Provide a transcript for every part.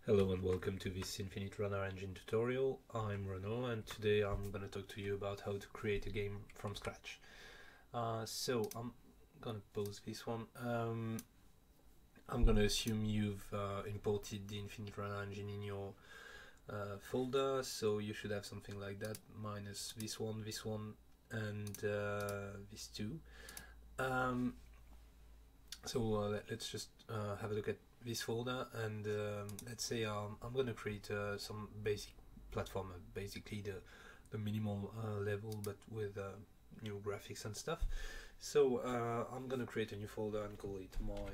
Hello and welcome to this Infinite Runner Engine tutorial. I'm Renaud and today I'm going to talk to you about how to create a game from scratch. So I'm going to pause this one. I'm going to assume you've imported the Infinite Runner Engine in your folder, so you should have something like that, minus this one, and this two. Let's just have a look at this folder, and let's say I'm going to create some basic platformer, basically the minimal level, but with new graphics and stuff. So I'm going to create a new folder and call it my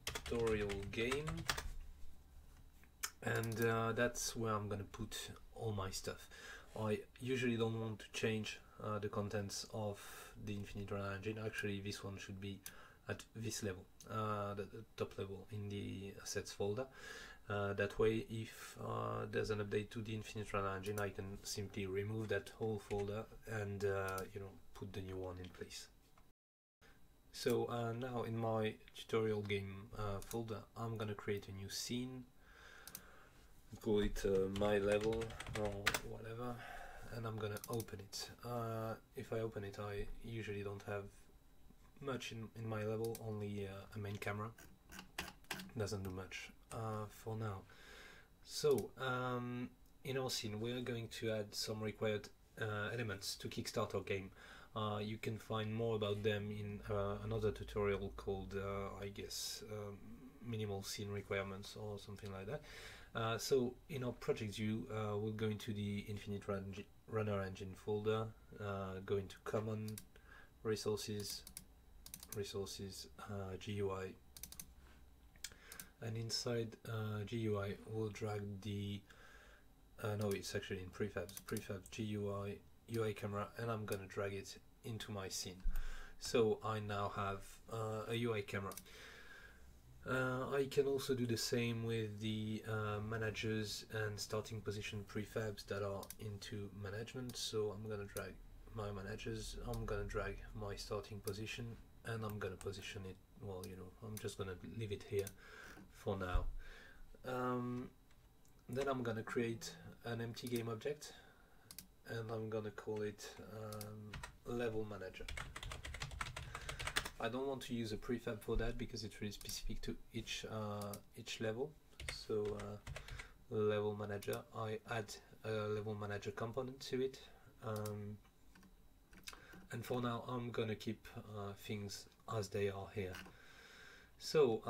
tutorial game, and that's where I'm going to put all my stuff. I usually don't want to change the contents of the Infinite Runner Engine. Actually, this one should be at this level, the top level in the assets folder. That way, if there's an update to the Infinite Runner Engine, I can simply remove that whole folder and put the new one in place. So now in my tutorial game folder, I'm gonna create a new scene, call it my level or whatever, and I'm gonna open it. If I open it, I usually don't have much in my level, only a main camera. Doesn't do much for now. So in our scene we are going to add some required elements to kickstart our game. You can find more about them in another tutorial called I guess minimal scene requirements or something like that. So in our project view, we'll go into the Infinite Runner Engine folder, go into Common, Resources, GUI, and inside GUI we'll drag the no, it's actually in prefabs GUI UI camera, and I'm gonna drag it into my scene. So I now have a UI camera. I can also do the same with the managers and starting position prefabs that are into management. So I'm gonna drag my managers, I'm gonna drag my starting position, and I'm gonna position it, well, I'm just gonna leave it here for now. Then I'm gonna create an empty game object, and I'm gonna call it level manager. I don't want to use a prefab for that because it's really specific to each level. So level manager, I add a level manager component to it. And for now I'm gonna keep things as they are here. So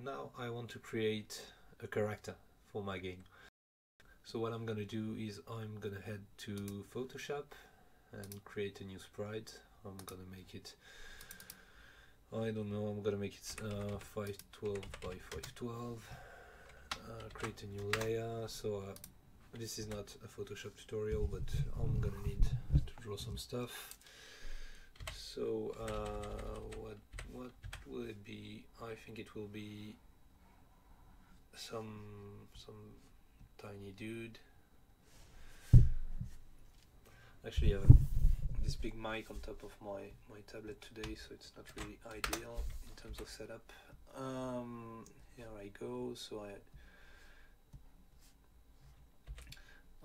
now I want to create a character for my game. So what I'm gonna do is I'm gonna head to Photoshop and create a new sprite. I'm gonna make it, I don't know, I'm gonna make it 512 by 512. Create a new layer. So this is not a Photoshop tutorial, but I'm gonna need to draw some stuff. So what will it be? I think it will be some tiny dude. Actually, I have this big mic on top of my tablet today, so it's not really ideal in terms of setup. Here I go. So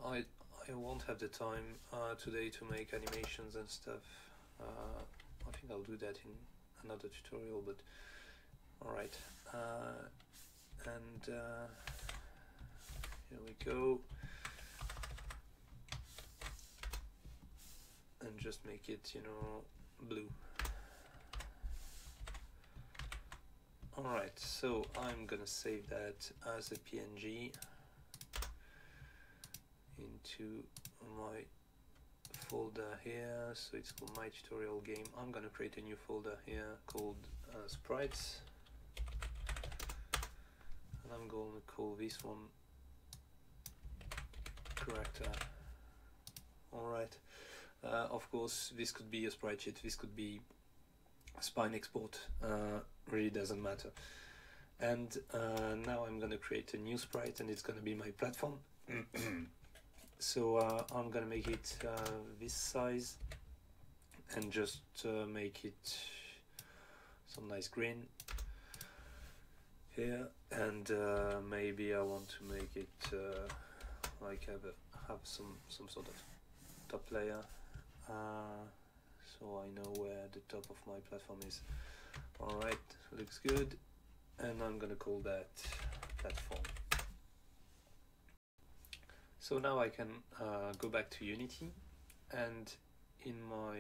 I won't have the time today to make animations and stuff. I think I'll do that in another tutorial, but alright. And here we go. And just make it, blue. Alright, so I'm gonna save that as a PNG into my folder here. So it's called my tutorial game. I'm gonna create a new folder here called sprites, and I'm going to call this one character. Alright. Of course, this could be a sprite sheet, this could be a spine export, really doesn't matter. And now I'm gonna create a new sprite, and it's gonna be my platform. So I'm gonna make it this size, and just make it some nice green. here, and maybe I want to make it like have some sort of top layer, so I know where the top of my platform is. Alright, looks good, and I'm gonna call that platform. So now I can go back to Unity, and in my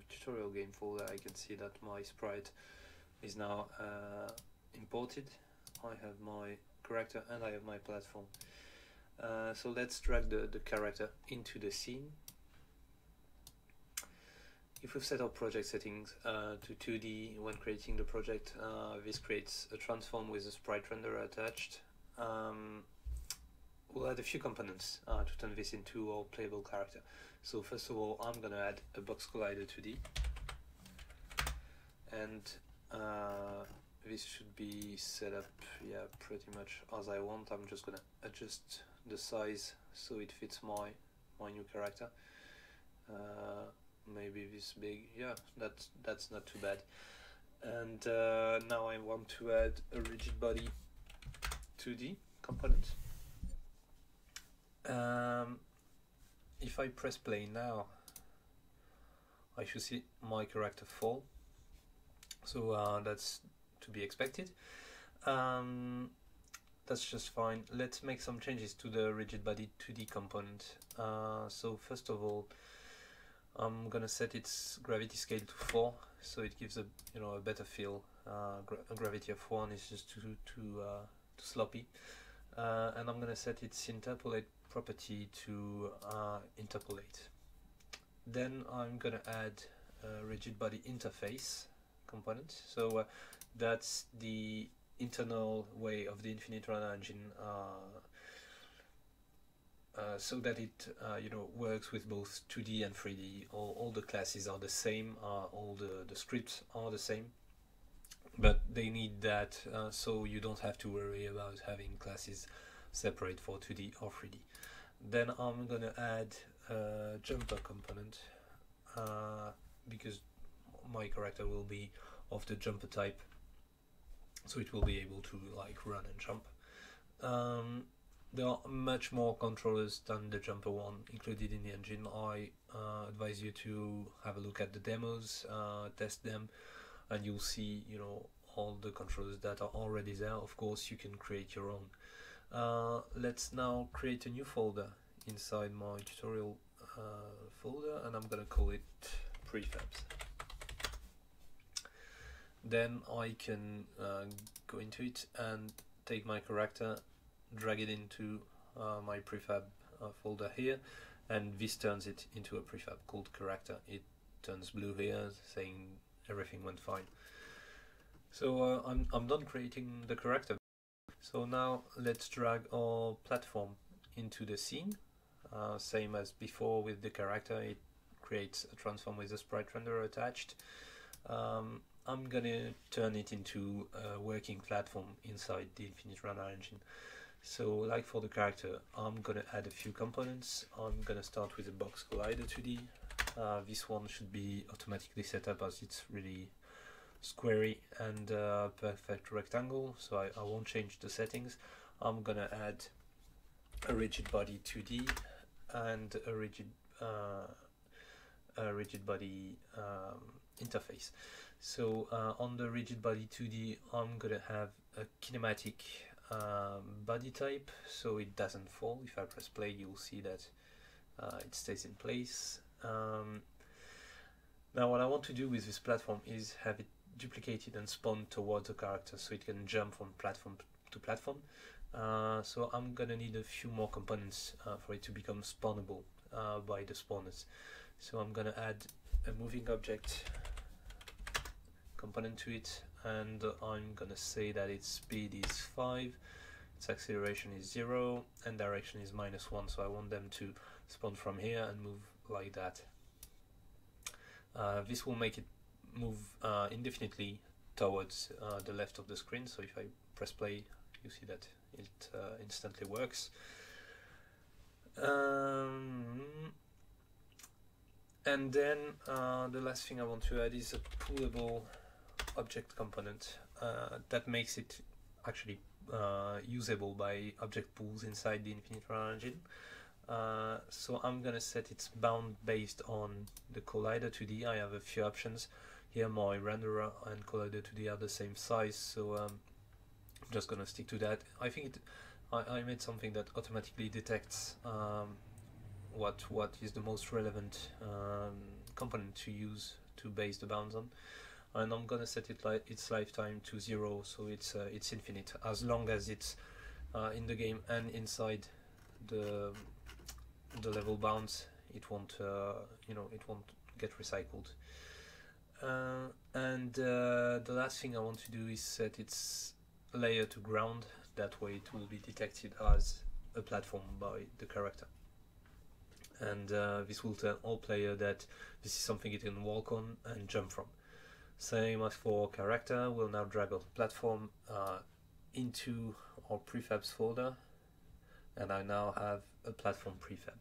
tutorial game folder I can see that my sprite is now imported. I have my character and I have my platform. So let's drag the character into the scene. If we've set our project settings to 2D when creating the project, this creates a transform with a sprite renderer attached. We'll add a few components to turn this into our playable character. So first of all, I'm gonna add a box collider 2D, and this should be set up, yeah, pretty much as I want. I'm just gonna adjust the size so it fits my new character. Maybe this big, yeah, that's not too bad. And now I want to add a rigid body 2D component. If I press play now, I should see my character fall. So that's to be expected. That's just fine. Let's make some changes to the rigid body 2D component. So first of all, I'm gonna set its gravity scale to 4, so it gives a better feel. A gravity of 1 is just too sloppy. And I'm gonna set its interpolate property to interpolate. Then I'm gonna add a rigid body interface component. So that's the internal way of the Infinite Runner engine, so that it works with both 2D and 3D. All the classes are the same, all the scripts are the same, but they need that so you don't have to worry about having classes separate for 2D or 3D. Then I'm gonna add a jumper component because my character will be of the jumper type, so it will be able to like run and jump. There are much more controllers than the jumper one included in the engine. I advise you to have a look at the demos, test them, and you'll see all the controllers that are already there. Of course, you can create your own. Let's now create a new folder inside my tutorial folder, and I'm gonna call it prefabs. Then I can go into it and take my character, drag it into my prefab folder here, and this turns it into a prefab called character. It turns blue here, saying everything went fine. So I'm done creating the character. So now let's drag our platform into the scene. Same as before with the character, it creates a transform with a sprite renderer attached. I'm gonna turn it into a working platform inside the Infinite Runner engine. So like for the character, I'm gonna add a few components. I'm gonna start with a box collider 2D. This one should be automatically set up as it's really squarey and perfect rectangle, so I won't change the settings. I'm gonna add a rigid body 2D and a rigid body interface. So on the rigid body 2D, I'm gonna have a kinematic body type, so it doesn't fall. If I press play, you'll see that it stays in place. Now what I want to do with this platform is have it duplicated and spawned towards the character so it can jump from platform to platform. So I'm gonna need a few more components for it to become spawnable by the spawners. So I'm gonna add a moving object component to it, and I'm gonna say that its speed is 5, its acceleration is 0, and direction is -1, so I want them to spawn from here and move like that. This will make it move indefinitely towards the left of the screen, so if I press play, you see that it instantly works. And then the last thing I want to add is a pullable object component. that makes it actually usable by object pools inside the Infinite Runner engine. So I'm gonna set its bound based on the collider 2D. I have a few options here. My renderer and collider 2D are the same size, so I'm just gonna stick to that. I think I made something that automatically detects what is the most relevant component to use to base the bounds on, and I'm gonna set it its lifetime to 0, so it's infinite as long as it's in the game and inside the level bounds. It won't it won't get recycled. And the last thing I want to do is set its layer to ground. That way it will be detected as a platform by the character, and this will tell all player that this is something it can walk on and jump from. Same as for character, we'll now drag our platform into our prefabs folder, and I now have a platform prefab.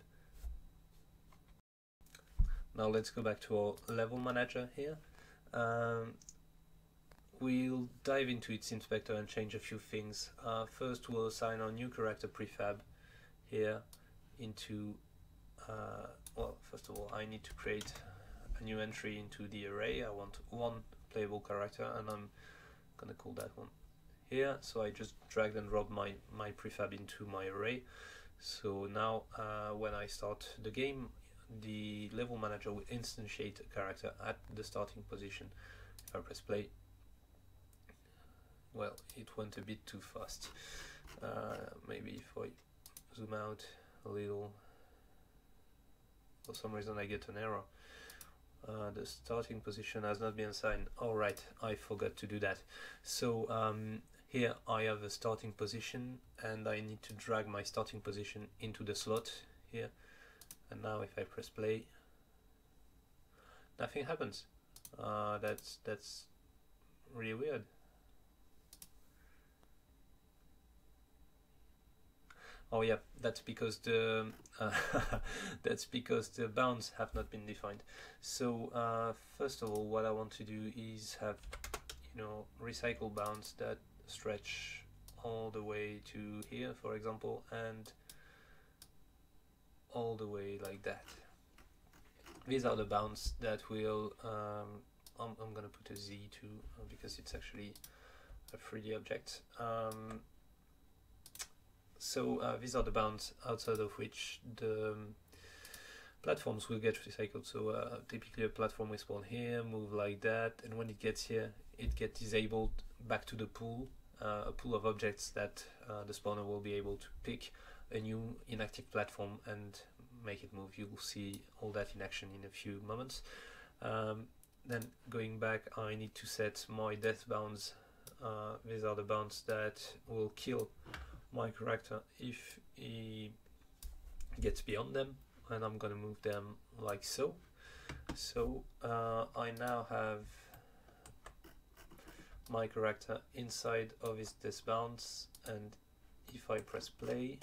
Now let's go back to our level manager here. We'll dive into its inspector and change a few things. First, we'll assign our new character prefab here into, well, first of all, I need to create a new entry into the array. I want one playable character, and I'm gonna call that one here. So I just dragged and dropped my prefab into my array. So now when I start the game, the level manager will instantiate a character at the starting position. If I press play, well, it went a bit too fast. Maybe if I zoom out a little, for some reason I get an error. The starting position has not been assigned. Alright, I forgot to do that. So here I have a starting position, and I need to drag my starting position into the slot here. And now if I press play, nothing happens. That's really weird. Oh yeah, that's because the that's because the bounds have not been defined. So first of all, what I want to do is have, recycle bounds that stretch all the way to here, for example, and all the way like that. These are the bounds that will I'm gonna put a Z to because it's actually a 3D object. So these are the bounds outside of which the platforms will get recycled. So typically a platform will spawn here, move like that, and when it gets here, it gets disabled back to the pool, a pool of objects that the spawner will be able to pick a new inactive platform and make it move. You'll see all that in action in a few moments. Then going back, I need to set my death bounds. These are the bounds that will kill my character if he gets beyond them, and I'm gonna move them like so. So I now have my character inside of his death bounds, and if I press play,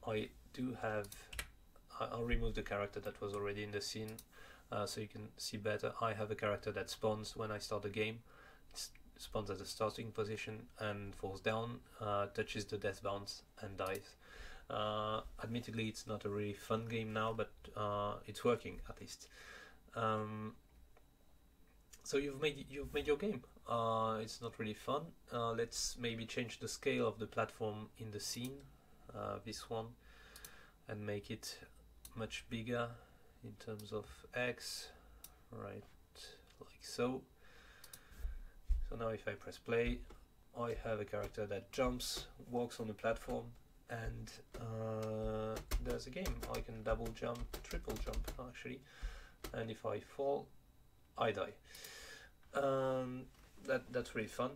I do have, I'll remove the character that was already in the scene so you can see better. I have a character that spawns when I start the game. It spawns at the starting position and falls down, touches the death bounds and dies. Admittedly, it's not a really fun game now, but it's working at least. So you've made your game. It's not really fun. Let's maybe change the scale of the platform in the scene, this one, and make it much bigger in terms of X, right, like so. So now if I press play, I have a character that jumps, walks on the platform, and there's a game. I can double jump, triple jump actually, and if I fall, I die. That's really fun.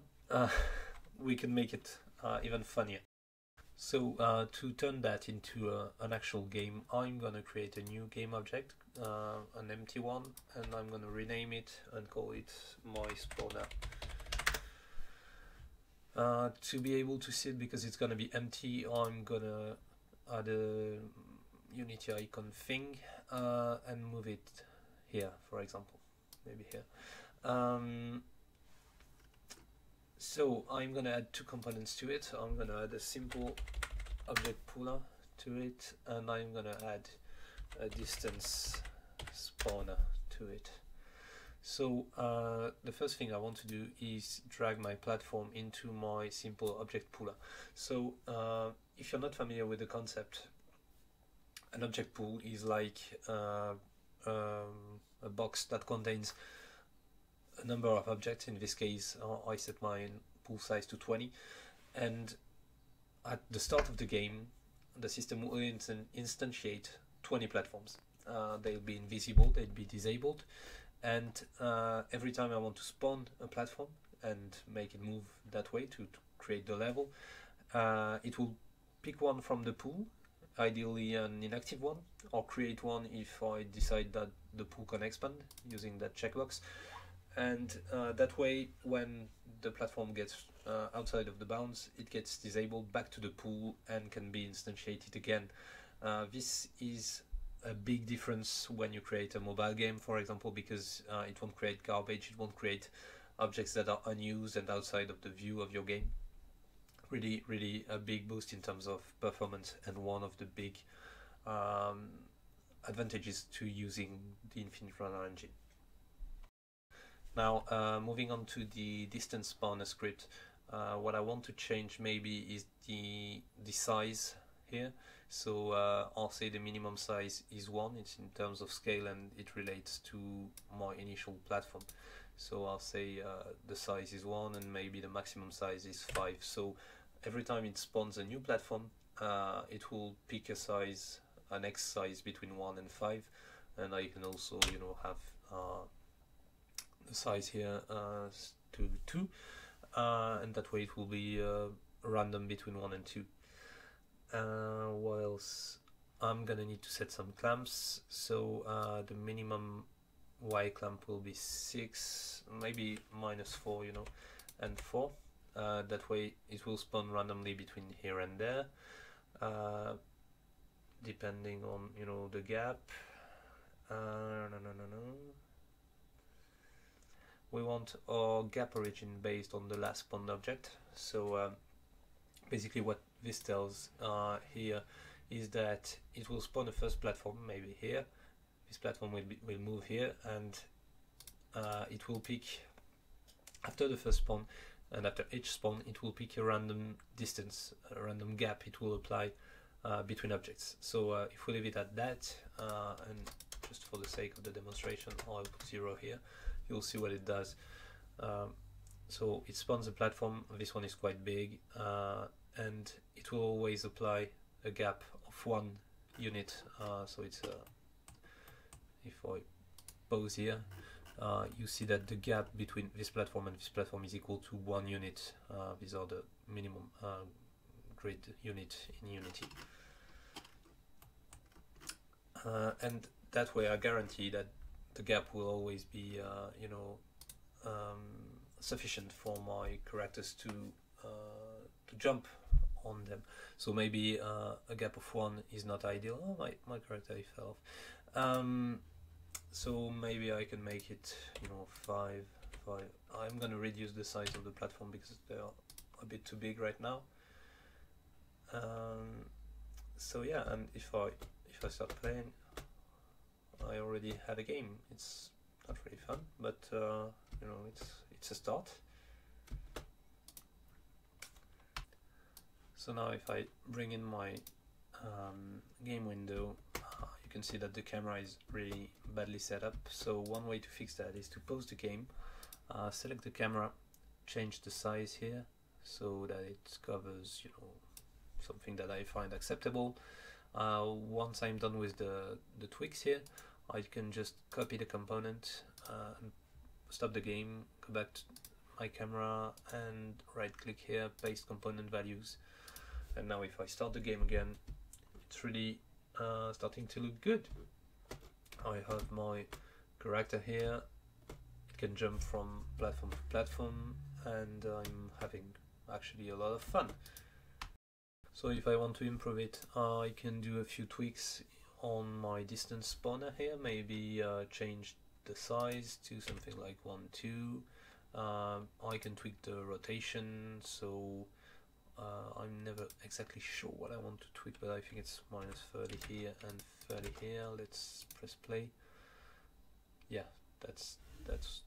We can make it even funnier. So to turn that into an actual game, I'm gonna create a new game object, an empty one, and I'm gonna rename it and call it my spawner. To be able to see it, because it's gonna be empty, I'm gonna add a Unity icon thing and move it here, for example, maybe here. So I'm gonna add two components to it. I'm gonna add a simple object pooler to it, and I'm gonna add a distance spawner to it. So the first thing I want to do is drag my platform into my simple object pooler. So if you're not familiar with the concept, an object pool is like a box that contains a number of objects. In this case, I set my pool size to 20, and at the start of the game, the system will instantiate 20 platforms. They'll be invisible, they'll be disabled, and every time I want to spawn a platform and make it move that way to create the level, it will pick one from the pool, ideally an inactive one, or create one if I decide that the pool can expand using that checkbox. And that way, when the platform gets outside of the bounds, it gets disabled back to the pool and can be instantiated again. This is a big difference when you create a mobile game, for example, because it won't create garbage, it won't create objects that are unused and outside of the view of your game. Really a big boost in terms of performance, and one of the big advantages to using the Infinite Runner engine. Now, moving on to the distance spawner script, what I want to change maybe is the size here. So I'll say the minimum size is 1, it's in terms of scale and it relates to my initial platform. So I'll say the size is 1 and maybe the maximum size is 5. So every time it spawns a new platform, it will pick a size, an X size between 1 and 5, and I can also, you know, have the size here to 2, and that way it will be random between 1 and 2. What else? I'm gonna need to set some clamps. So the minimum Y clamp will be 6, maybe -4, you know, and 4. That way it will spawn randomly between here and there, depending on, you know, the gap. We want our gap origin based on the last spawned object. So basically what this tells here is that it will spawn the first platform, maybe here. This platform will move here, and it will pick, after the first spawn and after each spawn, it will pick a random distance, a random gap it will apply between objects. So if we leave it at that, and just for the sake of the demonstration, I'll put 0 here, you'll see what it does. So it spawns a platform. This one is quite big, and it will always apply a gap of 1 unit. So it's if I pause here, you see that the gap between this platform and this platform is equal to 1 unit. These are the minimum grid unit in Unity. And that way I guarantee that the gap will always be you know, sufficient for my characters to jump on them. So maybe a gap of 1 is not ideal. Oh, my character fell off. So maybe I can make it, you know, 5. I'm gonna reduce the size of the platform because they are a bit too big right now. So yeah, and if I start playing, I already had a game. It's not really fun, but you know, it's a start. So now if I bring in my game window, you can see that the camera is really badly set up. So one way to fix that is to pause the game, select the camera, change the size here so that it covers, you know, something that I find acceptable. Once I'm done with the tweaks here, I can just copy the component, and stop the game, go back to my camera and right click here, paste component values. And now if I start the game again, it's really starting to look good. I have my character here, it can jump from platform to platform, and I'm having actually a lot of fun. So if I want to improve it, I can do a few tweaks on my distance spawner here, maybe change the size to something like 1, 2. I can tweak the rotation, so I'm never exactly sure what I want to tweak, but I think it's -30 here and 30 here. Let's press play. Yeah, that's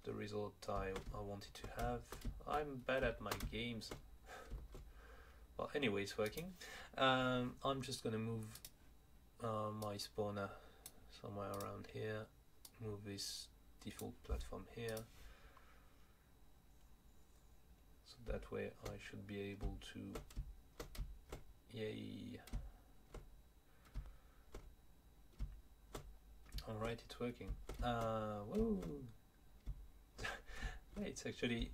the result I wanted to have. I'm bad at my games. Well, anyway, it's working. I'm just gonna move my spawner somewhere around here, move this default platform here, so that way I should be able to, yay. Alright, it's working. Whoa. It's actually,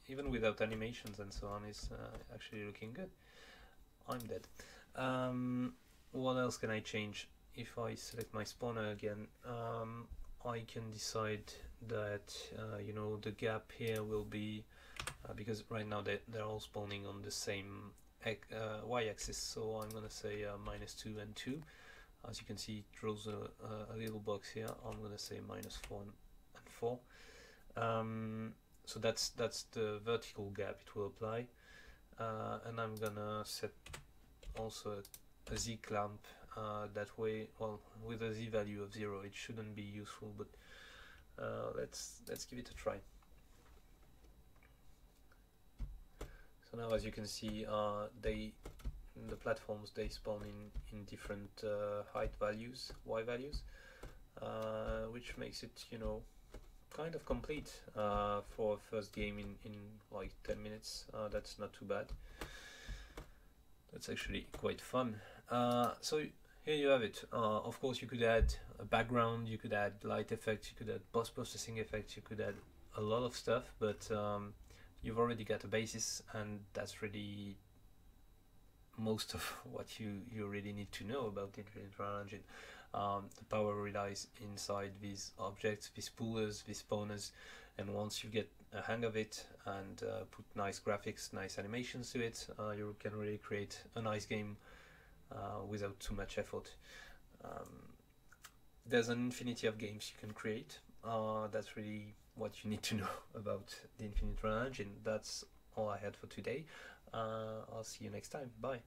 even without animations and so on, it's actually looking good. I'm dead. What else can I change? If I select my spawner again, I can decide that you know, the gap here will be because right now they're all spawning on the same y-axis, so I'm gonna say -2 and 2. As you can see, it draws a little box here. I'm gonna say -4 and 4. So that's the vertical gap it will apply, and I'm gonna set also a Z clamp. That way, well, with a Z value of 0, it shouldn't be useful, but let's give it a try. So now, as you can see, the platforms, they spawn in different height values, Y values, which makes it, you know, kind of complete for a first game in like 10 minutes. That's not too bad. That's actually quite fun. So here you have it. Of course, you could add a background, you could add light effects, you could add post-processing effects, you could add a lot of stuff, but you've already got a basis, and that's really most of what you really need to know about the Infinite Run Engine. The power relies inside these objects, these spoolers, these spawners, and once you get a hang of it and put nice graphics, nice animations to it, you can really create a nice game without too much effort. There's an infinity of games you can create. That's really what you need to know about the Infinite Run Engine. That's all I had for today. I'll see you next time. Bye.